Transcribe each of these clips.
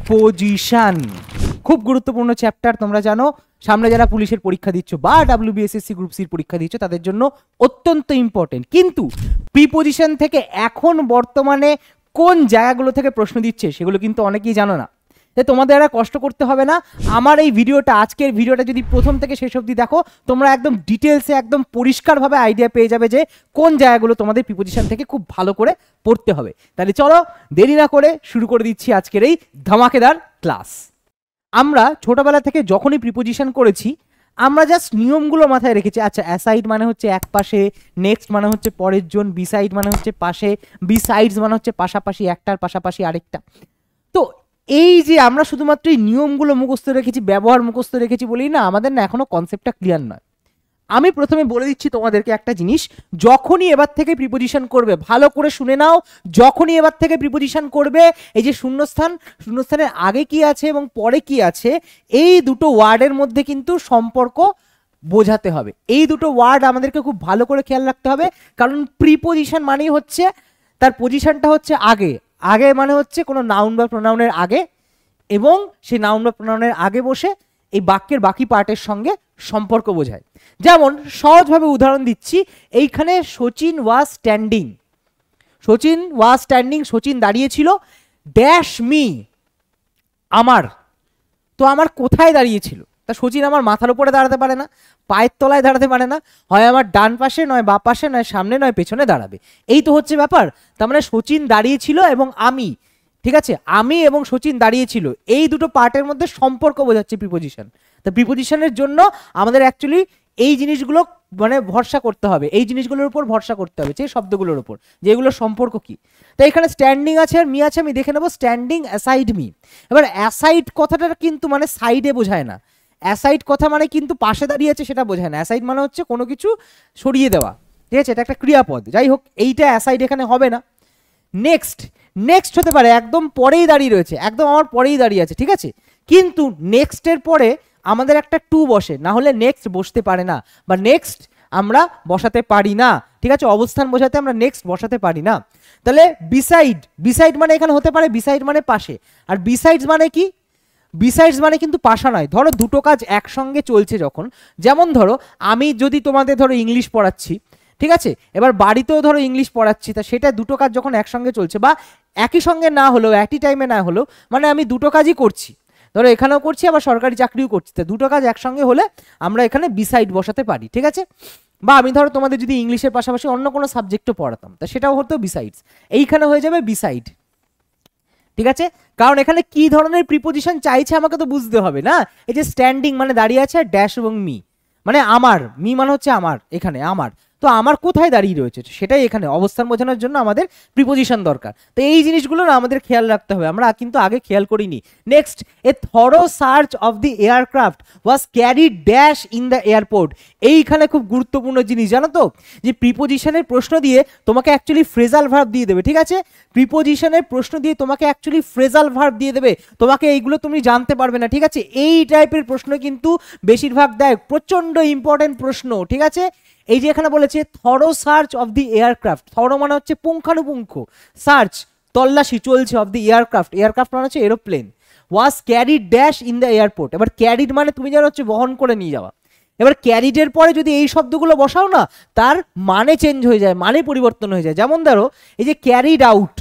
Preposition. খুব গুরুত্বপূর্ণ chapter, তোমরা জানো সামনে যারা পুলিশের পরীক্ষা দিচ্ছ বা WBSSC গ্রুপ সির পরীক্ষা দিচ্ছ তাদের জন্য অত্যন্ত ইম্পর্টেন্ট। কিন্তু প্রিপোজিশন থেকে এখন বর্তমানে কোন জায়গাগুলো থেকে প্রশ্ন দিচ্ছে সেগুলো কিন্তু অনেকেই জানো না। তোমাদের আর কষ্ট করতে হবে না, আমার এই ভিডিওটা, আজকের ভিডিওটা যদি প্রথম থেকে শেষ অবধি দেখো তোমরা একদম ডিটেলসে একদম পরিষ্কারভাবে আইডিয়া পেয়ে যাবে যে কোন জায়গাগুলো তোমাদের প্রিপোজিশন থেকে খুব ভালো করে পড়তে হবে। তাহলে চলো দেরি না করে শুরু করে দিচ্ছি আজকের এই ধামাকেদার ক্লাস। আমরা ছোটবেলা থেকে যখনই প্রিপোজিশন করেছি আমরা জাস্ট নিয়মগুলো মাথায় রেখেছি। আচ্ছা, অ্যাসাইড মানে হচ্ছে এক পাশে, নেক্সট মানে হচ্ছে পরের জন, বিসাইড মানে হচ্ছে পাশে, বিসাইডস মানে হচ্ছে পাশাপাশি, একটার পাশাপাশি আরেকটা। তো এই যে আমরা শুধুমাত্র এই নিয়মগুলো মুখস্থ রেখেছি, ব্যবহার মুখস্থ রেখেছি বলেই না আমাদের না এখনো কনসেপ্টটা ক্লিয়ার নয়। আমি প্রথমে বলে দিচ্ছি তোমাদেরকে একটা জিনিস, যখনই এবার থেকে প্রিপোজিশন করবে ভালো করে শুনে নাও, যখনই এবার থেকে প্রিপোজিশন করবে এই যে শূন্যস্থান, শূন্যস্থানের আগে কি আছে এবং পরে কি আছে এই দুটো ওয়ার্ডের মধ্যে কিন্তু সম্পর্ক বোঝাতে হবে। এই দুটো ওয়ার্ড আমাদেরকে খুব ভালো করে খেয়াল রাখতে হবে, কারণ প্রিপোজিশন মানেই হচ্ছে তার পজিশনটা হচ্ছে আগে। আগে মানে হচ্ছে কোনো নাউন বা প্রোনাউনের আগে, এবং সেই নাউন বা প্রোনাউনের আগে বসে এই বাক্যের বাকি পার্টের সঙ্গে সম্পর্ক বোঝায়। যেমন সহজভাবে উদাহরণ দিচ্ছি, এইখানে Sachin was standing, Sachin was standing, Sachin দাঁড়িয়েছিল, ড্যাশ মি আমার, তো আমার কোথায় দাঁড়িয়েছিল? তা সচিন আমার মাথার উপরে দাঁড়াতে পারে না, পায়ের তলায় দাঁড়াতে পারে না, হয় আমার ডান পাশে, নয় বা পাশে, নয় সামনে, নয় পেছনে দাঁড়াবে। এই তো হচ্ছে ব্যাপার। তার মানে সচিন দাঁড়িয়েছিল এবং আমি, ঠিক আছে, আমি এবং সচিন দাঁড়িয়েছিল, এই দুটো পার্টের মধ্যে সম্পর্ক বোঝাচ্ছে প্রিপোজিশন। তা প্রিপোজিশনের জন্য আমাদের অ্যাকচুয়ালি এই জিনিসগুলো মানে ভরসা করতে হবে, এই জিনিসগুলোর উপর ভরসা করতে হবে, সেই শব্দগুলোর উপর যে এগুলোর সম্পর্ক কি। তাই এখানে স্ট্যান্ডিং আছে আর মি আছে, আমি দেখে নেবো স্ট্যান্ডিং অ্যাসাইড মি। এবার অ্যাসাইড কথাটা কিন্তু মানে সাইডে বোঝায় না, অ্যাসাইড কথা মানে কিন্তু পাশে দাঁড়িয়ে আছে সেটা বোঝায় না। অ্যাসাইড মানে হচ্ছে কোনো কিছু সরিয়ে দেওয়া, ঠিক আছে, এটা একটা ক্রিয়াপদ। যাই হোক, এইটা অ্যাসাইড এখানে হবে না। নেক্সট, নেক্সট হতে পারে একদম পরেই দাঁড়িয়ে রয়েছে, একদম আমার পরেই দাঁড়িয়ে আছে, ঠিক আছে, কিন্তু নেক্সটের পরে আমাদের একটা টু বসে, না হলে নেক্সট বসতে পারে না, বা নেক্সট আমরা বসাতে পারি না, ঠিক আছে, অবস্থান বোঝাতে আমরা নেক্সট বসাতে পারি না। তাহলে বিসাইড, বিসাইড মানে এখানে হতে পারে বিসাইড মানে পাশে, আর বিসাইডস মানে কি? বিসাইডস মানে কিন্তু পাশা নয়। ধরো দুটো কাজ একসঙ্গে চলছে যখন, যেমন ধরো আমি যদি তোমাদের ধরো ইংলিশ পড়াচ্ছি, ঠিক আছে, এবার বাড়িতেও ধরো ইংলিশ পড়াচ্ছি, তা সেটা দুটো কাজ যখন একসঙ্গে চলছে বা একই সঙ্গে না হলেও একই টাইমে না হলেও মানে আমি দুটো কাজই করছি, ধরো এখানেও করছি আবার সরকারি চাকরিও করছি, তা দুটো কাজ একসঙ্গে হলে আমরা এখানে বিসাইড বসাতে পারি, ঠিক আছে। বা আমি ধরো তোমাদের যদি ইংলিশের পাশাপাশি অন্য কোনো সাবজেক্টও পড়াতাম তা সেটাও হতো বিসাইডস, এইখানে হয়ে যাবে বিসাইড, ঠিক আছে। কারণ এখানে কি ধরনের প্রিপোজিশন চাইছে আমাকে তো বুঝতে হবে না। এই যে স্ট্যান্ডিং মানে দাঁড়িয়ে আছে, ড্যাশ এবং মি মানে আমার, মি মানে হচ্ছে আমার, এখানে আমার, তো আমার কোথায় দাঁড়িয়ে রয়েছে সেটাই এখানে অবস্থান বোঝানোর জন্য আমাদের প্রিপোজিশন দরকার। তো এই জিনিসগুলো না আমাদের খেয়াল রাখতে হবে, আমরা কিন্তু আগে খেয়াল করিনি। Next, a thorough search of the aircraft was carried dash in the airport. এইখানে খুব গুরুত্বপূর্ণ জিনিস জানো তো, যে প্রিপোজিশনের প্রশ্ন দিয়ে তোমাকে অ্যাকচুয়ালি ফ্রেজাল ভার্ব দিয়ে দেবে, ঠিক আছে, প্রিপোজিশনের প্রশ্ন দিয়ে তোমাকে অ্যাকচুয়ালি ফ্রেজাল ভার্ব দিয়ে দেবে, তোমাকে এইগুলো তুমি জানতে পারবে না, ঠিক আছে। এই টাইপের প্রশ্ন কিন্তু বেশিরভাগ দেয়, প্রচন্ড ইম্পর্টেন্ট প্রশ্ন, ঠিক আছে। এই যে এখানে বলেছে thorough search of the aircraft, thorough মানে হচ্ছে পুঙ্খানুপুঙ্খ, সার্চ তল্লাশি চলছে, অফ দি এয়ারক্রাফট, এয়ারক্রাফট মানে হচ্ছে aeroplane, was carried dash in the airport. এবার ক্যারিড মানে তুমি জানো হচ্ছে বহন করে নিয়ে যাওয়া, এবার ক্যারিডের পরে যদি এই শব্দগুলো বসাও না তার মানে চেঞ্জ হয়ে যায়, মানে পরিবর্তন হয়ে যায়। যেমন ধরো এই যে ক্যারিড আউট,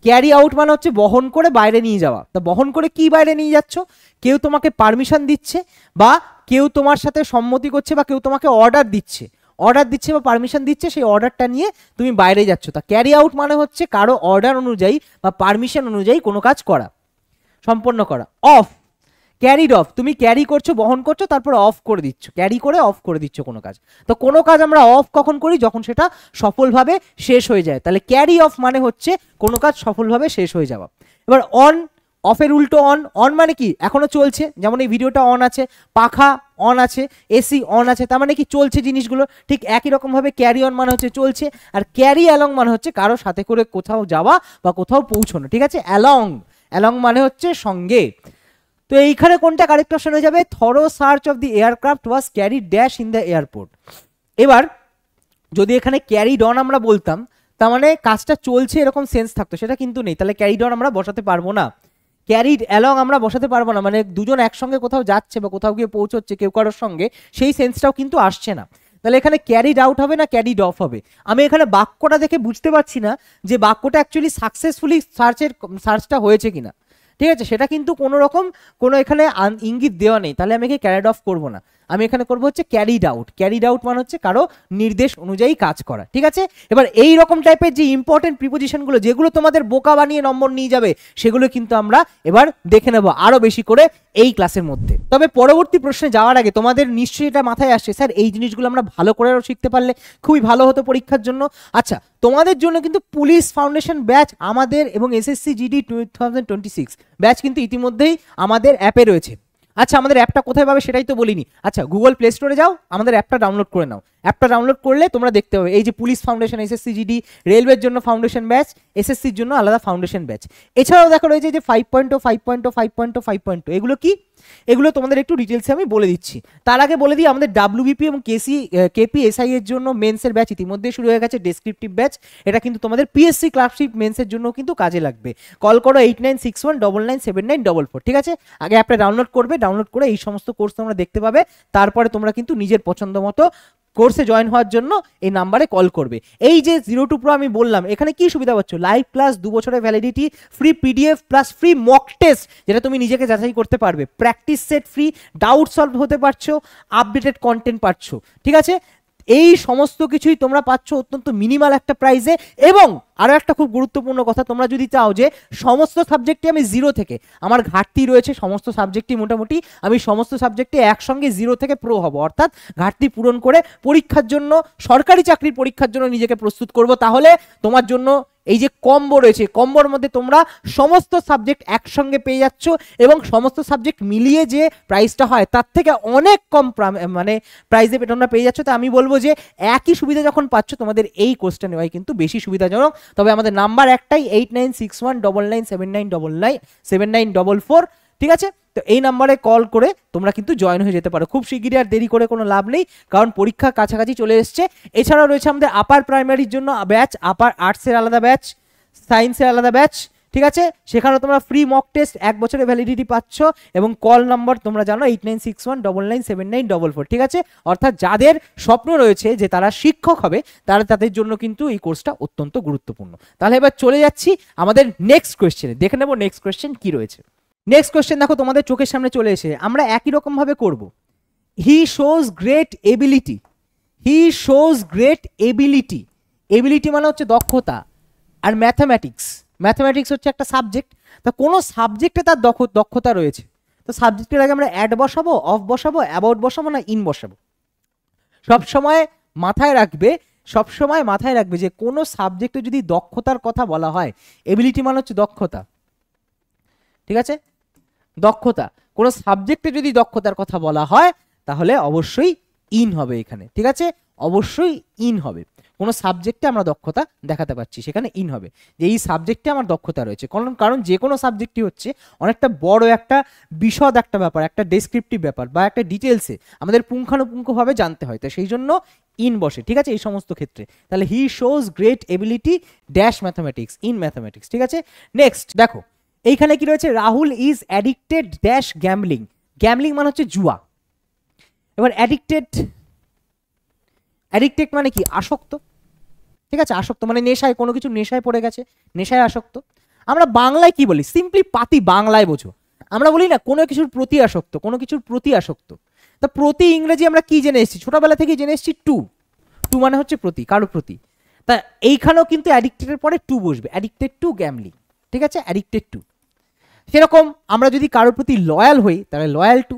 ক্যারি আউট মানে হচ্ছে বহন করে বাইরে নিয়ে যাওয়া, তা বহন করে কি বাইরে নিয়ে যাচ্ছ? কেউ তোমাকে পারমিশন দিচ্ছে বা কেউ তোমার সাথে সম্মতি করছে বা কেউ তোমাকে অর্ডার দিচ্ছে, অর্ডার দিচ্ছে বা পারমিশন দিচ্ছে, সেই অর্ডারটা নিয়ে তুমি বাইরে যাচ্ছ। তা ক্যারি আউট মানে হচ্ছে কারো অর্ডার অনুযায়ী বা পারমিশন অনুযায়ী কোনো কাজ করা, সম্পন্ন করা। অফ, ক্যারিড অফ, তুমি ক্যারি করছো, বহন করছো, তারপর অফ করে দিচ্ছ, ক্যারি করে অফ করে দিচ্ছ কোনো কাজ। তো কোনো কাজ আমরা অফ কখন করি? যখন সেটা সফলভাবে শেষ হয়ে যায়, তাহলে ক্যারি অফ মানে হচ্ছে কোনো কাজ সফলভাবে শেষ হয়ে যাওয়া। এবার অন, অফের উল্টো অন, অন মানে কি এখনো চলছে, যেমন এই ভিডিওটা অন আছে, পাখা অন আছে, এসি অন আছে, তার মানে কি চলছে জিনিসগুলো। ঠিক একই রকম ভাবে ক্যারি অন মানে হচ্ছে চলছে, আর ক্যারি অ্যালং মানে হচ্ছে কারো সাথে করে কোথাও যাওয়া বা কোথাও পৌঁছানো, ঠিক আছে। অ্যালং, অ্যালং মানে হচ্ছে সঙ্গে। তো এইখানে কোনটা কারেক্ট অপশন হয়ে যাবে? Thorough search of the aircraft was carried dash in the airport. এবার যদি এখানে ক্যারিড অন আমরা বলতাম তার মানে কাজটা চলছে এরকম সেন্স থাকতো, সেটা কিন্তু নেই, তাহলে ক্যারিড অন আমরা বসাতে পারবো না। ক্যারিড অ্যালং আমরা বসাতে পারবো না, মানে দুজন একসঙ্গে কোথাও যাচ্ছে বা কোথাও গিয়ে পৌঁছচ্ছে কেউ কারোর সঙ্গে, সেই সেন্সটাও কিন্তু আসছে না। তাহলে এখানে ক্যারিড আউট হবে না ক্যারিড অফ হবে? আমি এখানে বাক্যটা দেখে বুঝতে পারছি না যে বাক্যটা অ্যাকচুয়ালি সাকসেসফুলি সার্চটা হয়েছে কিনা। ঠিক আছে, সেটা কিন্তু কোনো রকম কোনো এখানে ইঙ্গিত দেওয়া নেই, তাহলে আমি একে ক্যারিড অফ করবো না, আমি এখানে করবো হচ্ছে ক্যারিড আউট। ক্যারিড আউট মানে হচ্ছে কারো নির্দেশ অনুযায়ী কাজ করা। ঠিক আছে, এবার এই রকম টাইপের যে ইম্পর্টেন্ট প্রিপোজিশনগুলো যেগুলো তোমাদের বোকা বানিয়ে নম্বর নিয়ে যাবে, সেগুলো কিন্তু আমরা এবার দেখে নেব আরো বেশি করে এই ক্লাসের মধ্যে। তবে পরবর্তী প্রশ্নে যাওয়ার আগে তোমাদের নিশ্চয়ই এটা মাথায় আসছে, স্যার এই জিনিসগুলো আমরা ভালো করে শিখতে পারলে খুবই ভালো হতো পরীক্ষার জন্য। আচ্ছা, তোমাদের জন্য কিন্তু পুলিশ ফাউন্ডেশন ব্যাচ আমাদের এবং এসএসসি জিডি 2026 ব্যাচ কিন্তু ইতিমধ্যেই আমাদের অ্যাপে রয়েছে। আচ্ছা, আমাদের অ্যাপটা কোথায় পাবে সেটাই তো বলিনি। আচ্ছা, গুগল প্লে স্টোরে যাও, আমাদের অ্যাপটা ডাউনলোড করে নাও। অ্যাপটা ডাউনলোড করলে তোমরা দেখতে পাবে এই যে পুলিশ ফাউন্ডেশন, এসএসসি জিডি, রেলওয়ের জন্য ফাউন্ডেশন ব্যাচ, এসএসসির জন্য আলাদা ফাউন্ডেশন ব্যাচ। এছাড়াও দেখো রয়েছে যে 5.0, 5.0, 5.0, 5.0, এগুলো কি? এগুলো তোমাদের একটু ডিটেলসে আমি বলে দিচ্ছি। তার আগে বলে দিই, আমাদের ডাব্লিউবিপি এবং কেপিএসআই এর জন্য মেন্সের ব্যাচ ইতিমধ্যে শুরু হয়ে গেছে, ডেসক্রিপটিভ ব্যাচ। এটা কিন্তু তোমাদের পিএসসি ক্লার্কশিপ মেন্সের জন্য কিন্তু কাজে লাগবে। কল করো 8961997944। ঠিক আছে, আগে অ্যাপটা ডাউনলোড করবে, ডাউনলোড করে এই সমস্ত কোর্স তোমরা দেখতে পাবে। তারপরে তোমরা কিন্তু নিজের পছন্দ মতো কোর্সে জয়েন হওয়ার জন্য এই নাম্বারে কল করবে। এই যে 0 to Pro আমি বললাম, এখানে কি সুবিধা পাচ্ছ? লাইভ ক্লাস, 2 বছরের validity, free PDF plus free mock test যেটা তুমি নিজেকে যাচাই করতে পারবে, practice set free, doubt solve হতে পারছো, আপডেটেড কন্টেন্ট পাচ্ছ। ঠিক আছে, এই সমস্ত কিছুই তোমরা পাচ্ছ অত্যন্ত মিনিমাল একটা প্রাইসে। এবং আরও একটা খুব গুরুত্বপূর্ণ কথা, তোমরা যদি চাও যে সমস্ত সাবজেক্টে আমি 0 থেকে, আমার ঘাটতি রয়েছে সমস্ত সাবজেক্টই মোটামুটি, আমি সমস্ত সাবজেক্টে একসঙ্গে 0 থেকে প্রো হব, অর্থাৎ ঘাটতি পূরণ করে পরীক্ষার জন্য, সরকারি চাকরির পরীক্ষার জন্য নিজেকে প্রস্তুত করব, তাহলে তোমার জন্য এই যে কম্বো রয়েছে, কম্বোর মধ্যে তোমরা সমস্ত সাবজেক্ট একসঙ্গে পেয়ে যাচ্ছ এবং সমস্ত সাবজেক্ট মিলিয়ে যে প্রাইসটা হয় তার থেকে অনেক কম মানে প্রাইসে তোমরা পেয়ে যাচ্ছ। তো আমি বলবো যে একই সুবিধা যখন পাচ্ছ, তোমাদের এই কোর্সটা নেওয়াই কিন্তু বেশি সুবিধাজনক। তবে আমাদের নাম্বার একটাই, 8961997944। ঠিক আছে, তো এই নাম্বারে কল করে তোমরা কিন্তু জয়েন হয়ে যেতে পারো খুব শিগগিরই, আর দেরি করে কোনো লাভ নেই, কারণ পরীক্ষা কাছাকাছি চলে এসছে। এছাড়াও রয়েছে আমাদের আপার প্রাইমারির জন্য ব্যাচ, আপার আর্টসের আলাদা ব্যাচ, সায়েন্সের আলাদা ব্যাচ। ঠিক আছে, সেখানে তোমরা ফ্রি মক টেস্ট 1 বছরের ভ্যালিডিটি পাচ্ছ এবং কল নাম্বার তোমরা জানো 8961997944। ঠিক আছে, অর্থাৎ যাদের স্বপ্ন রয়েছে যে তারা শিক্ষক হবে, তাদের জন্য কিন্তু এই কোর্সটা অত্যন্ত গুরুত্বপূর্ণ। তাহলে এবার চলে যাচ্ছি আমাদের নেক্সট কোয়েশ্চেনে, দেখে নেব নেক্সট কোয়েশ্চেন কি রয়েছে। নেক্সট কোয়েশ্চেন দেখো তোমাদের চোখের সামনে চলে এসে, আমরা একই রকম ভাবে করব। হি শোজ গ্রেট এবিলিটি, হি শোজ গ্রেট এবিলিটি, এবিলিটি মানে হচ্ছে দক্ষতা, আর ম্যাথামেটিক্স, ম্যাথামেটিক্স হচ্ছে একটা সাবজেক্ট। তা কোনো সাবজেক্টে তার দক্ষতা রয়েছে, তো সাবজেক্টের আগে আমরা অ্যাড বসাবো, অফ বসাবো, অ্যাবাউট বসাবো না ইন বসাবো? সবসময় মাথায় রাখবে যে কোনো সাবজেক্টে যদি দক্ষতার কথা বলা হয়, এবিলিটি মানে হচ্ছে দক্ষতা। ঠিক আছে, দক্ষতা, কোনো সাবজেক্টে যদি দক্ষতার কথা বলা হয় তাহলে অবশ্যই ইন হবে এখানে। ঠিক আছে, অবশ্যই ইন হবে। কোনো সাবজেক্টে আমরা দক্ষতা দেখাতে পারছি, সেখানে ইন হবে যে এই সাবজেক্টে আমার দক্ষতা রয়েছে। কারণ যে কোনো সাবজেক্টই হচ্ছে অনেকটা বড় একটা বিশদ একটা ব্যাপার, একটা ডেসক্রিপটিভ ব্যাপার বা একটা ডিটেলসে আমাদের পুঙ্খানুপুঙ্খভাবে জানতে হয়, তো সেই জন্য ইন বসে। ঠিক আছে, এই সমস্ত ক্ষেত্রে তাহলে হি shows great ability dash mathematics, in mathematics. ঠিক আছে, নেক্সট দেখো এইখানে কি রয়েছে, Rahul is addicted dash gambling, gambling মানে হচ্ছে জুয়া। এবার অ্যাডিক্টেড মানে কি? আসক্ত। ঠিক আছে, আসক্ত মানে নেশায়, কোনো কিছু নেশায় পড়ে গেছে, নেশায় আসক্ত। আমরা বাংলায় কি বলি? সিম্পলি পাতি বাংলায় বোঝো, আমরা বলি না কোনো কিছুর প্রতি আসক্ত, কোনো কিছুর প্রতি আসক্ত। তা প্রতি ইংরেজি আমরা কি জেনে এসেছি? ছোটবেলা থেকে জেনে এসেছি টু, টু মানে হচ্ছে প্রতি, কারো প্রতি। তা এইখানেও কিন্তু অ্যাডিক্টেডের পরে টু বসবে, অ্যাডিক্টেড টু গ্যাম্বলিং। ঠিক আছে, অ্যাডিক্টেড টু। সেরকম আমরা যদি কারোর প্রতি লয়াল হই তাহলে লয়াল টু।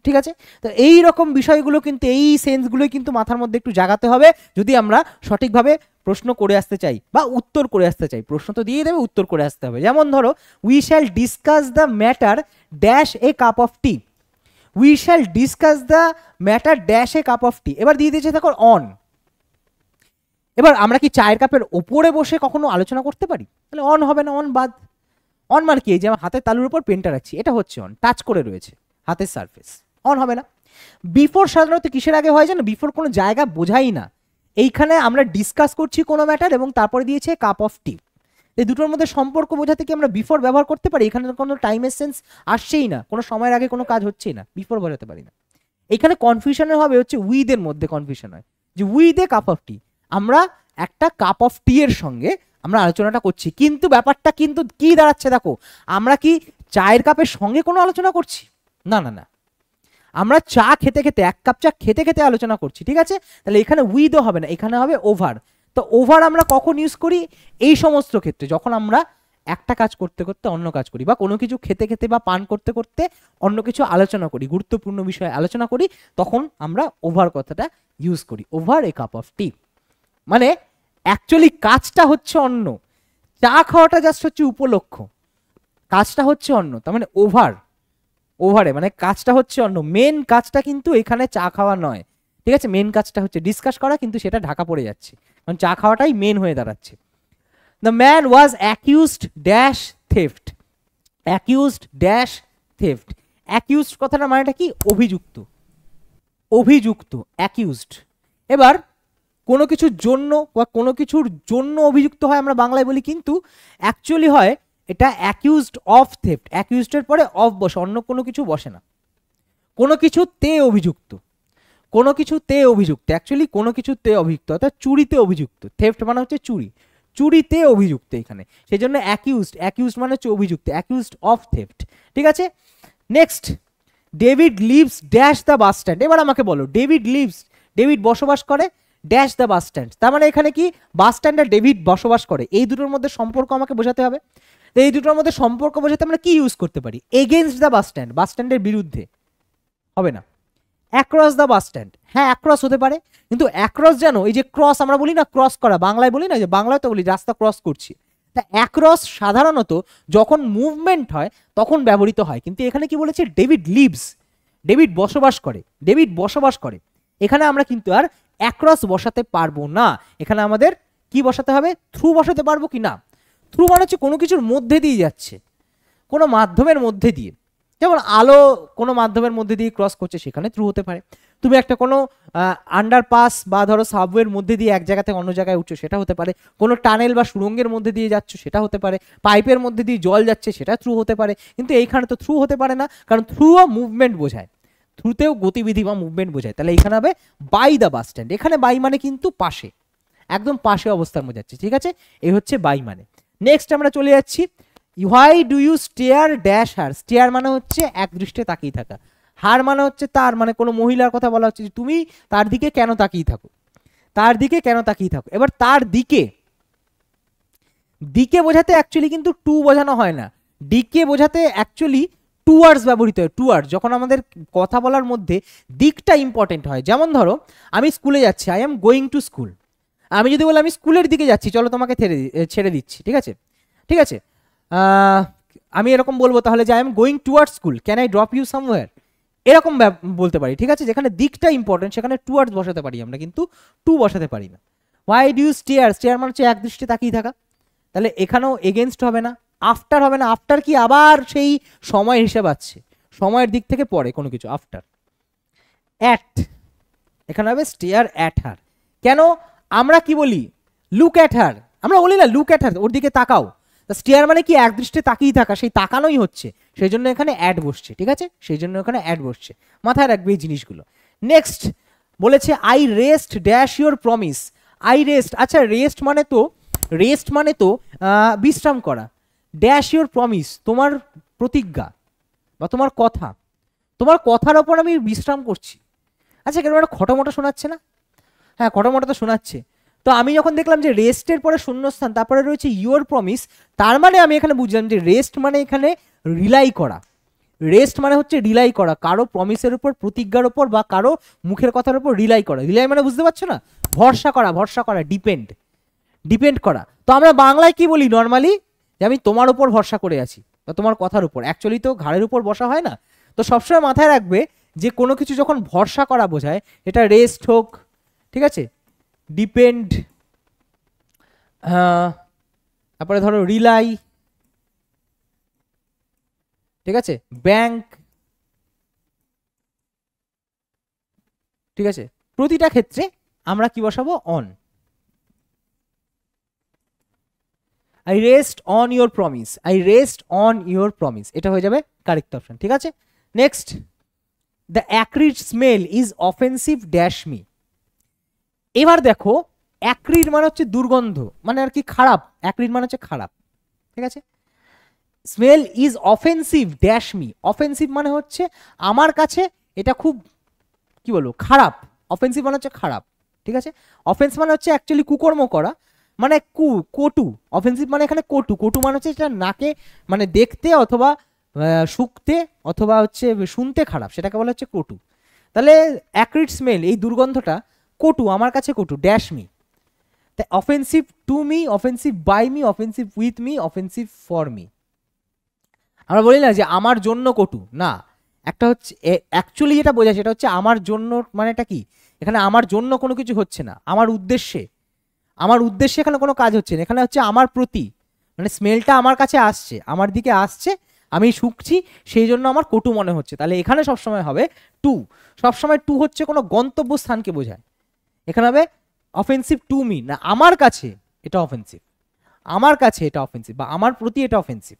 ঠিক আছে, তো এই রকম বিষয়গুলো কিন্তু, এই সেন্সগুলো কিন্তু মাথার মধ্যে একটু জাগাতে হবে যদি আমরা সঠিকভাবে প্রশ্ন করে আসতে চাই বা উত্তর করে আসতে চাই। প্রশ্ন তো দিয়ে দেবে, উত্তর করে আসতে হবে। যেমন ধরো, we shall discuss the matter dash a cup of tea, we shall discuss the matter dash a cup of tea. এবার দিয়ে দিয়েছে দেখো অন। এবার আমরা কি চায়ের কাপের ওপরে বসে কখনো আলোচনা করতে পারি? তাহলে অন হবে না, অন বাদ। অন মানে কি? যে আমার হাতের তালুর উপর পেনটা রাখছি, এটা হচ্ছে অন, টাচ করে রয়েছে হাতের সারফেস, অন হবে না। বিফোর সাধারণত কিসের আগে হয় জানো? বিফোর কোনো জায়গা বোঝাই না। এইখানে আমরা ডিসকাস করছি কোনো ম্যাটার এবং তারপরে দিয়েছে কাপ অফ টি, এই দুটোর মধ্যে সম্পর্ক বোঝাতে কি আমরা বিফোর ব্যবহার করতে পারি? এখানে কোনো টাইমের সেন্স আসছেই না, কোনো সময়ের আগে কোনো কাজ হচ্ছেই না, বিফোর বোঝাতে পারি না। এখানে কনফিউশনের হবে হচ্ছে উইদের মধ্যে কনফিউশন হয় যে উইথ এ কাপ অফ টি, আমরা একটা কাপ অফ টি এর সঙ্গে আমরা আলোচনাটা করছি, কিন্তু ব্যাপারটা কিন্তু কি দাঁড়াচ্ছে দেখো, আমরা কি চায়ের কাপের সঙ্গে কোনো আলোচনা করছি? না না না, আমরা চা খেতে খেতে, এক কাপ চা খেতে খেতে আলোচনা করছি, ঠিক আছে? তাহলে এখানে উইথও হবে না, এখানে হবে ওভার। তো ওভার আমরা কখন ইউজ করি? এই সমস্ত ক্ষেত্রে যখন আমরা একটা কাজ করতে করতে অন্য কাজ করি, বা কোনো কিছু খেতে খেতে বা পান করতে করতে অন্য কিছু আলোচনা করি, গুরুত্বপূর্ণ বিষয়ে আলোচনা করি, তখন আমরা ওভার কথাটা ইউজ করি। ওভার এ কাপ অফ টি মানে অ্যাকচুয়ালি কাজটা হচ্ছে অন্য, চা খাওয়াটা জাস্ট হচ্ছে উপলক্ষ, কাজটা হচ্ছে অন্য। তার মানে ওভার, ওভারে মানে কাজটা হচ্ছে অন্য, মেন কাজটা কিন্তু এখানে চা খাওয়া নয়, ঠিক আছে? মেন কাজটা হচ্ছে ডিসকাস করা, কিন্তু সেটা ঢাকা পড়ে যাচ্ছে, কারণ চা খাওয়াটাই মেন হয়ে দাঁড়াচ্ছে। The man was accused dash theft, accused dash theft. Accused কথাটা মানেটা কি? অভিযুক্ত, অভিযুক্ত, অ্যাকিউজড। এবার কোনো কিছুর জন্য বা কোনো কিছুর জন্য অভিযুক্ত হয় আমরা বাংলায় বলি, কিন্তু অ্যাকচুয়ালি হয় এটা অ্যাকিউজড অফ থেফট, অ্যাকিউজডের পরে অফ বসে, অন্য কোনো কিছু বসে না। কোনো কিছুতে অভিযুক্ত, কোনো কিছুতে অভিযুক্ত, অ্যাকচুয়ালি কোনো কিছুতে অভিযুক্ত, অর্থাৎ চুরিতে অভিযুক্ত। থেফট মানে হচ্ছে চুরি, চুরিতে অভিযুক্ত এখানে, সেই জন্য অ্যাকিউজড, অ্যাকিউজড মানে হচ্ছে অভিযুক্ত, অ্যাকিউজড অফ থেফট, ঠিক আছে? Next, David lives dash the bus stand. এবার আমাকে বলো, ডেভিড লিভস, ডেভিড বসবাস করে ড্যাশ দ্য বাস স্ট্যান্ড, তার মানে এখানে কি বাস স্ট্যান্ডে ডেভিড বসবাস করে, এই দুটোর মধ্যে সম্পর্ক আমাকে বোঝাতে হবে। তো এই দুটোর মধ্যে সম্পর্ক বোঝাতে আমরা কি ইউজ করতে পারি? এগেইনস্ট দ্য বাস স্ট্যান্ড, বাস স্ট্যান্ডের বিরুদ্ধে, হবে না। অ্যাক্রস দ্য বাস স্ট্যান্ড, হ্যাঁ অ্যাক্রস হতে পারে, কিন্তু অ্যাক্রস যেন এই যে ক্রস আমরা বলি না, ক্রস করা, বাংলায় বলি না, যে বাংলায় তো বলি রাস্তা ক্রস করছি, তা অ্যাক্রস সাধারণত যখন মুভমেন্ট হয় তখন ব্যবহৃত হয়, কিন্তু এখানে কি বলেছে? ডেভিড লিভস, ডেভিড বসবাস করে, ডেভিড বসবাস করে, এখানে আমরা কিন্তু আর অ্যাক্রস বসাতে পারবো না, এখানে আমাদের কি বসাতে হবে? থ্রু বসাতে পারবো কি না? থ্রু মানে হচ্ছে কোনো কিছুর মধ্যে দিয়ে যাচ্ছে, কোনো মাধ্যমের মধ্যে দিয়ে, যেমন আলো কোনো মাধ্যমের মধ্যে দিয়ে ক্রস করছে, সেখানে থ্রু হতে পারে। তুমি একটা কোনো আন্ডারপাস বা ধরো সাবওয়ের মধ্যে দিয়ে এক জায়গা থেকে অন্য জায়গায় উঠছো, সেটা হতে পারে। কোনো টানেল বা সুড়ঙ্গের মধ্যে দিয়ে যাচ্ছ, সেটা হতে পারে। পাইপের মধ্যে দিয়ে জল যাচ্ছে, সেটা থ্রু হতে পারে। কিন্তু এইখানে তো থ্রু হতে পারে না, কারণ থ্রুও মুভমেন্ট বোঝায়, থ্রুতেও গতিবিধি বা মুভমেন্ট বোঝায়। তাহলে এখানে হবে বাই দ্য বাস স্ট্যান্ড, এখানে বাই মানে কিন্তু পাশে, একদম পাশে অবস্থান বোঝাচ্ছে, ঠিক আছে? এই হচ্ছে বাই মানে। নেক্সট আমরা চলে যাচ্ছি, why do you stare dash her. Stare মানে হচ্ছে এক দৃষ্টে তাকিয়ে থাকা, হার মানে হচ্ছে তার, মানে কোনো মহিলার কথা বলা হচ্ছে যে তুমি তার দিকে কেন তাকিয়ে থাকো, তার দিকে কেন তাকিয়ে থাকো। এবার তার দিকে, দিকে বোঝাতে অ্যাকচুয়ালি কিন্তু টু বোঝানো হয় না, দিকে বোঝাতে অ্যাকচুয়ালি টুয়ার্ডস ব্যবহৃত হয়। টুয়ার্ডস যখন আমাদের কথা বলার মধ্যে দিকটা ইম্পর্টেন্ট হয়, যেমন ধরো আমি স্কুলে যাচ্ছি, I am going to school, আমি যদি বলি আমি স্কুলের দিকে যাচ্ছি, চলো তোমাকে ছেড়ে দিচ্ছি, ঠিক আছে? ঠিক আছে, আমি এরকম বলবো তাহলে যে I am going towards school, can I drop you somewhere, এরকম বলতে পারি, ঠিক আছে? যেখানে দিকটা ইম্পর্টেন্ট সেখানে টুয়ার্ডস বসাতে পারি আমরা, কিন্তু টু বসাতে পারি না। Why do you stare, stare মানে হচ্ছে এক দৃষ্টি তাকিয়ে থাকা, তাহলে এখানেও এগেনস্ট হবে না, আফটার হবে না, আফটার কি আবার সেই সময় হিসেব আছে, সময়ের দিক থেকে পরে কোনো কিছু, আফটার। অ্যাট, এখানে হবে স্টেয়ার অ্যাট হার, কেন আমরা কি বলি? লুক অ্যাট হার, আমরা বলি না লুক অ্যাট হার, ওর দিকে তাকাও। স্টেয়ার মানে কি এক দৃষ্টি তাকিয়ে থাকা, সেই তাকানোই হচ্ছে, সেই জন্য এখানে অ্যাড বসছে, ঠিক আছে? সেই জন্য এখানে অ্যাড বসছে, মাথায় রাখবে এই জিনিসগুলো। নেক্সট বলেছে I rest dash your promise, I rest, আচ্ছা রেস্ট মানে তো, রেস্ট মানে তো বিশ্রাম করা, ড্যাশ ইউর প্রমিস তোমার প্রতিজ্ঞা বা তোমার কথা, তোমার কথার ওপর আমি বিশ্রাম করছি। আচ্ছা কেন একটা খটোমটো শোনাচ্ছে না? হ্যাঁ খটোমটো তো শোনাচ্ছে। তো আমি যখন দেখলাম যে রেস্টের পরে শূন্যস্থান, তারপরে রয়েছে ইউর প্রমিস, তার মানে আমি এখানে বুঝলাম যে রেস্ট মানে এখানে রিলাই করা, রেস্ট মানে হচ্ছে রিলাই করা, কারো প্রমিসের উপর, প্রতিজ্ঞার উপর বা কারো মুখের কথার উপর রিলাই করা। রিলাই মানে বুঝতে পারছো না? ভরসা করা, ভরসা করা, ডিপেন্ড, ডিপেন্ড করা। তো আমরা বাংলায় কি বলি নর্মালি? যে আমি তোমার উপর ভরসা করে আছি বা তোমার কথার উপর, অ্যাকচুয়ালি তো ঘাড়ের উপর বসা হয় না। তো সবসময় মাথায় রাখবে যে কোনো কিছু যখন ভরসা করা বোঝায়, এটা রেস্ট হোক, ঠিক আছে, ডিপেন্ড, তারপরে ধরো রিলাই, ঠিক আছে, ব্যাংক, ঠিক আছে, প্রতিটা ক্ষেত্রে আমরা কি বসাবো? On. I rest on your promise, I rest on your promise, এটা হয়ে যাবে কারেক্ট অপশন। ঠিক আছে, next, the acrid smell is offensive dash me. এবার দেখো অ্যাক্রিড মানে হচ্ছে দুর্গন্ধ, মানে আর কি খারাপ, অ্যাক্রিড মানে হচ্ছে খারাপ। ঠিক আছে, smell is offensive dash me, offensive মানে হচ্ছে আমার কাছে এটা খুব কি বলবো খারাপ, অফেন্সিভ মানে হচ্ছে খারাপ। ঠিক আছে, অফেন্স মানে হচ্ছে অ্যাকচুয়ালি কুকর্ম করা, মানে কটু, অফেন্সিভ মানে এখানে কটু, কটু মানে হচ্ছে এটা নাকে মানে দেখতে অথবা শুকতে অথবা হচ্ছে শুনতে খারাপ, সেটাকে বলা হচ্ছে কটু। তাহলে অ্যাক্রিড স্মেল এই দুর্গন্ধটা কটু, আমার কাছে কটু, ড্যাশ মি। তাই offensive to me, offensive by me, offensive with me, offensive for me. আমরা বলি না যে আমার জন্য কটু, না, একটা হচ্ছে অ্যাকচুয়ালি যেটা বোঝায় সেটা হচ্ছে আমার জন্য, মানে এটা কি এখানে আমার জন্য কোনো কিছু হচ্ছে না, আমার উদ্দেশ্যে, আমার উদ্দেশ্যে এখানে কোনো কাজ হচ্ছে না, এখানে হচ্ছে আমার প্রতি, মানে স্মেলটা আমার কাছে আসছে, আমার দিকে আসছে, আমি শুকছি, সেই জন্য আমার কটু মনে হচ্ছে। তাহলে এখানে সবসময় হবে টু, সবসময় টু হচ্ছে কোনো গন্তব্য স্থানকে বোঝায়, এখানে হবে অফেন্সিভ টু মি, না আমার কাছে এটা অফেন্সিভ, আমার কাছে এটা অফেন্সিভ বা আমার প্রতি এটা অফেন্সিভ।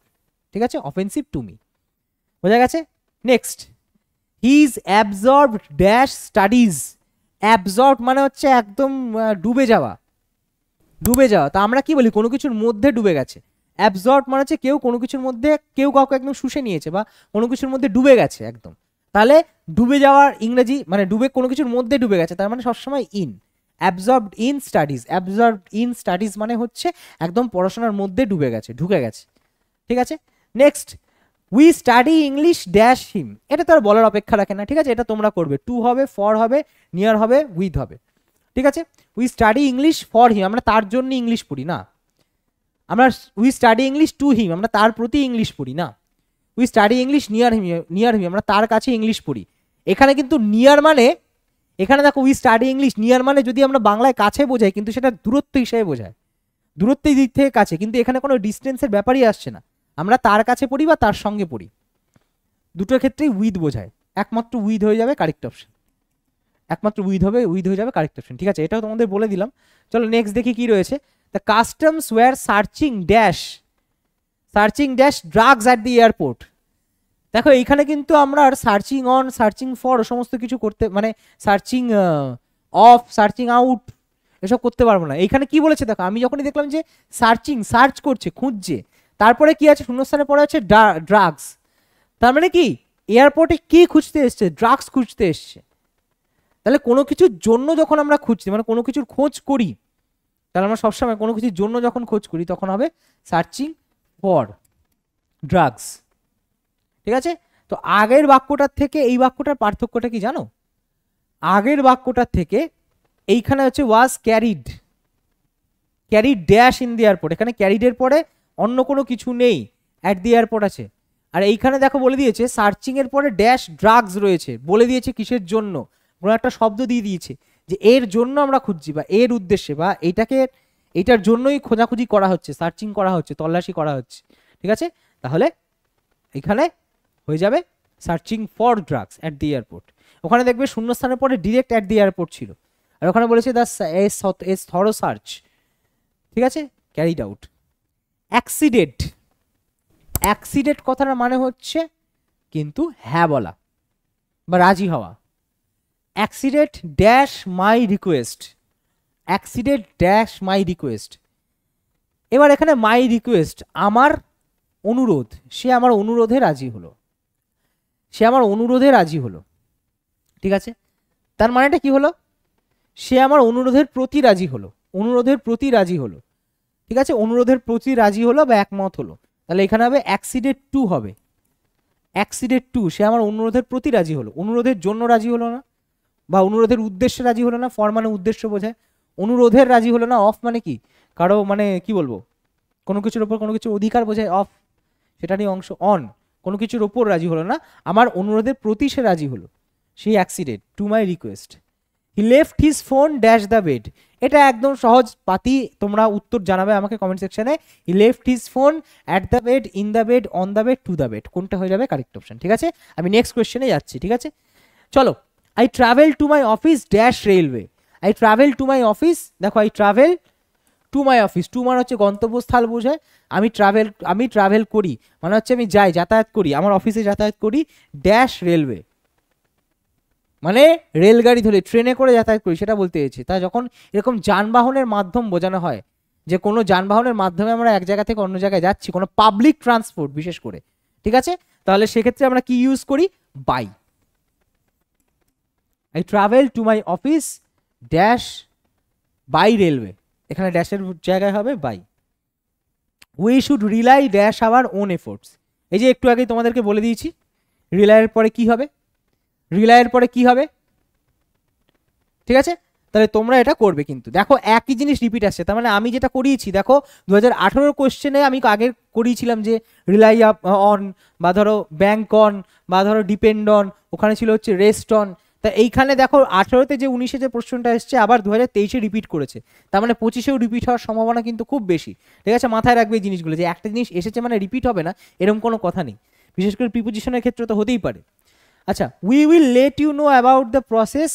ঠিক আছে, অফেন্সিভ টু মি, বোঝা গেছে। Next, he is absorbed dash studies, absorb মানে হচ্ছে একদম ডুবে যাওয়া, ডুবে যাওয়া। তা আমরা কি বলি, কোনো কিছুর মধ্যে ডুবে গেছে। অ্যাবজর্ব মানে হচ্ছে কেউ কোনো কিছুর মধ্যে, কেউ কাউকে একদম শুষে নিয়েছে বা কোনো কিছুর মধ্যে ডুবে গেছে একদম। তাহলে ডুবে যাওয়ার ইংরেজি মানে ডুবে, কোনো কিছুর মধ্যে ডুবে গেছে, তার মানে সবসময় in. Absorbed in studies, absorbed in studies মানে হচ্ছে একদম পড়াশোনার মধ্যে ডুবে গেছে, ঢুকে গেছে। ঠিক আছে, next, we study English dash him, এটা তো আর বলার অপেক্ষা রাখে না। ঠিক আছে, এটা তোমরা করবে, টু হবে, ফর হবে, নিয়ার হবে, উইথ হবে। ঠিক আছে, we study English for him, আমরা তার জন্য ইংলিশ পড়ি না। আমরা we study English to him, আমরা তার প্রতি ইংলিশ পড়ি না। We study English near him, near him আমরা তার কাছে ইংলিশ পড়ি। এখানে কিন্তু নিয়ার মানে, এখানে দেখো উই স্টাডি ইংলিশ, নিয়ার মানে যদি আমরা বাংলায় কাছে বোঝাই কিন্তু সেটা দূরত্ব হিসেবে বোঝায়, দূরত্বের দিক থেকে কাছে, কিন্তু এখানে কোনো ডিস্টেন্সের ব্যাপারই আসছে না, আমরা তার কাছে পড়ি বা তার সঙ্গে পড়ি, দুটোর ক্ষেত্রেই উইথ বোঝায়, একমাত্র উইথ হয়ে যাবে কারেক্ট অপশন, একমাত্র উইথ হবে, উইথ হয়ে যাবে কারেক্ট অপশন। ঠিক আছে, এটাও তোমাদের বলে দিলাম। চলো নেক্সট দেখি কি রয়েছে। The customs were searching dash, searching dash drugs at the airport. দেখো এইখানে কিন্তু আমরা আর সার্চিং অন, সার্চিং ফর সমস্ত কিছু করতে, মানে সার্চিং অফ, সার্চিং আউট এসব করতে পারবো না। এইখানে কি বলেছে দেখো, আমি যখনই দেখলাম যে সার্চিং, সার্চ করছে, খুঁজছে, তারপরে কি আছে শূন্যস্থানে পড়ে আছে ড্রাগস, তার মানে কি এয়ারপোর্টে কি খুঁজতে এসছে, ড্রাগস খুঁজতে এসছে। তাহলে কোনো কিছুর জন্য যখন আমরা খুঁজছি, মানে কোনো কিছুর খোঁজ করি, তাহলে আমরা সবসময় কোনো কিছুর জন্য যখন খোঁজ করি তখন হবে সার্চিং ফর ড্রাগস। ঠিক আছে, তো আগের বাক্যটার থেকে এই বাক্যটার পার্থক্যটা কি জানো? আগের বাক্যটার থেকে এইখানে হচ্ছে was carried, carried dash in the airport, এখানে ক্যারিডের পরে অন্য কোনো কিছু নেই, অ্যাট দি এয়ারপোর্ট আছে। আর এইখানে দেখো বলে দিয়েছে সার্চিং এর পরে ড্যাশ ড্রাগস রয়েছে, বলে দিয়েছে কিসের জন্য, কোনো একটা শব্দ দিয়ে দিয়েছে যে এর জন্য আমরা খুঁজছি বা এর উদ্দেশ্যে বা এইটাকে, এইটার জন্যই খোঁজাখুঁজি করা হচ্ছে, সার্চিং করা হচ্ছে, তল্লাশি করা হচ্ছে। ঠিক আছে, তাহলে এখানে হয়ে যাবে searching for drugs at the airport. ওখানে দেখবে শূন্যস্থানের পরে ডিরেক্ট অ্যাট দি এয়ারপোর্ট ছিল, আর ওখানে বলেছে দ্য থরো সার্চ। ঠিক আছে, ক্যারিড আউট। অ্যাক্সিডেন্ট, অ্যাক্সিডেন্ট কথাটার মানে হচ্ছে কিন্তু হ্যাঁ বলা বা রাজি হওয়া। Accident dash my request, accident dash my request. এবার এখানে মাই রিকোয়েস্ট আমার অনুরোধ, সে আমার অনুরোধে রাজি হলো, সে আমার অনুরোধে রাজি হলো। ঠিক আছে, তার মানেটা কি হলো, সে আমার অনুরোধের প্রতি রাজি হলো, অনুরোধের প্রতি রাজি হলো। ঠিক আছে, অনুরোধের প্রতি রাজি হলো বা একমত হলো, তাহলে এখানে হবে অ্যাক্সিডেন্ট টু হবে, অ্যাক্সিডেন্ট টু, সে আমার অনুরোধের প্রতি রাজি হলো, অনুরোধের জন্য রাজি হলো না বা অনুরোধের উদ্দেশ্যে রাজি হলো না, ফর মানে উদ্দেশ্য বোঝায়, অনুরোধের রাজি হলো না, অফ মানে কি কারো মানে কি বলবো কোনো কিছুর ওপর কোনো কিছু অধিকার বোঝায়, অফ সেটারই অংশ, অন কোনো কিছুর ওপর রাজি হলো না, আমার অনুরোধের প্রতি সে রাজি হলো, সেই accident to my request. He left his phone dash the bed, এটা একদম সহজ পাতি, তোমরা উত্তর জানাবে আমাকে কমেন্ট সেকশনে। He left his phone at the bed, in the bed, on the bed, to the bed, কোনটা হয়ে যাবে কারেক্ট অপশন। ঠিক আছে, আমি নেক্সট কোয়েশ্চেনে যাচ্ছি। ঠিক আছে, চলো। I travel to my office dash railway, I travel to my office, দেখো I travel to my office, to মানে হচ্ছে গন্তব্যস্থল বোঝায়, আমি ট্রাভেল করি মানে হচ্ছে আমি যাই, যাতায়াত করি, আমার অফিসে যাতায়াত করি, ড্যাশ রেলওয়ে মানে রেলগাড়ি ধরে ট্রেনে করে যাতায়াত করি সেটা বলতে চেয়েছি। তা যখন এরকম যানবাহনের মাধ্যম বোঝানো হয় যে কোনো যানবাহনের মাধ্যমে আমরা এক জায়গা থেকে অন্য জায়গায় যাচ্ছি, কোনো পাবলিক ট্রান্সপোর্ট বিশেষ করে, ঠিক আছে, তাহলে সেক্ষেত্রে আমরা কি ইউজ করি, by. I travel to my office dash by railway, এখানে ড্যাশের জায়গায় হবে by. We should rely dash our own efforts, এই যে একটু আগে তোমাদেরকে বলে দিয়েছি রিলাইয়ের পরে কি হবে, রিলাইয়ের পরে কি হবে, ঠিক আছে, তাহলে তোমরা এটা করবে। কিন্তু দেখো একই জিনিস রিপিট আসছে, তার মানে আমি যেটা করিয়েছি দেখো 2018 কোশ্চেনে আমি আগে করিয়েছিলাম যে রিলাই অন বা ধরো ব্যাংক অন বা ধরো ডিপেন্ড অন, ওখানে ছিল হচ্ছে রেস্ট অন। তা এইখানে দেখো 18তে যে 19-এ যে প্রশ্নটা এসছে আবার 2023-এ রিপিট করেছে, তার মানে 25-এও রিপিট হওয়ার সম্ভাবনা কিন্তু খুব বেশি, ঠিক আছে, মাথায় রাখবে এই জিনিসগুলো, যে একটা জিনিস এসেছে মানে রিপিট হবে না এরকম কোনো কথা নেই, বিশেষ করে প্রিপোজিশনের ক্ষেত্রে তো হতেই পারে। আচ্ছা, we will let you know about the process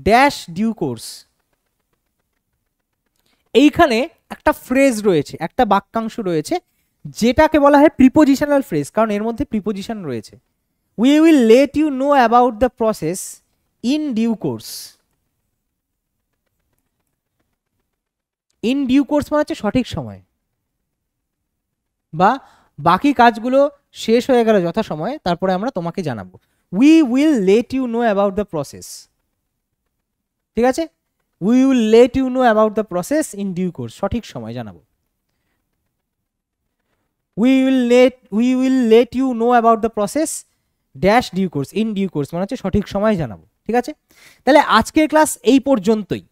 dash due course, এইখানে একটা ফ্রেজ রয়েছে, একটা বাক্যাংশ রয়েছে যেটাকে বলা হয় প্রিপোজিশনাল ফ্রেজ, কারণ এর মধ্যে প্রিপোজিশন রয়েছে। We will let you know about the process in due course, in due course মানে হচ্ছে সঠিক সময়, বা বাকি কাজগুলো শেষ হয়ে গেল যথাসময়ে তারপরে আমরা তোমাকে জানাবো। We will let you know about the process, ঠিক আছে, we will let you know about the process in due course, সঠিক সময় জানাবো। We will let you know about the process dash due course in due course মানে হচ্ছে সঠিক সময় জানাবো, ঠিক আছে। তাহলে আজকের ক্লাস এই পর্যন্তই।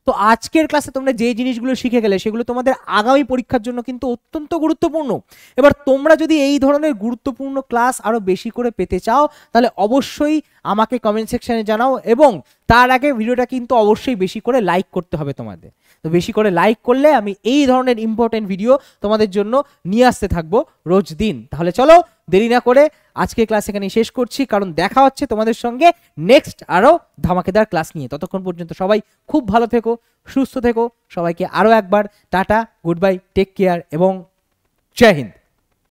তো আজকের ক্লাসে তোমরা যে জিনিসগুলো শিখে গেলে সেগুলো তোমাদের আগামী পরীক্ষার জন্য কিন্তু অত্যন্ত গুরুত্বপূর্ণ। এবার তোমরা যদি এই ধরনের গুরুত্বপূর্ণ ক্লাস আরো বেশি করে পেতে চাও তাহলে অবশ্যই আমাকে কমেন্ট সেকশনে জানাও, এবং তার আগে ভিডিওটা কিন্তু অবশ্যই বেশি করে লাইক করতে হবে তোমাদের। তো বেশি করে লাইক করলে আমি এই ধরনের ইম্পর্টেন্ট ভিডিও তোমাদের জন্য নিয়ে আসতে থাকবো রোজ দিন। তাহলে চলো দেরি না করে আজকে ক্লাস এখানে শেষ করছি, কারণ দেখা হচ্ছে তোমাদের সঙ্গে নেক্সট আরো ধামাকেদার ক্লাস নিয়ে। ততক্ষণ পর্যন্ত সবাই খুব ভালো থেকো, সুস্থ থেকো, সবাইকে আরো একবার টাটা, গুড বাই, টেক কেয়ার এবং জয় হিন্দ।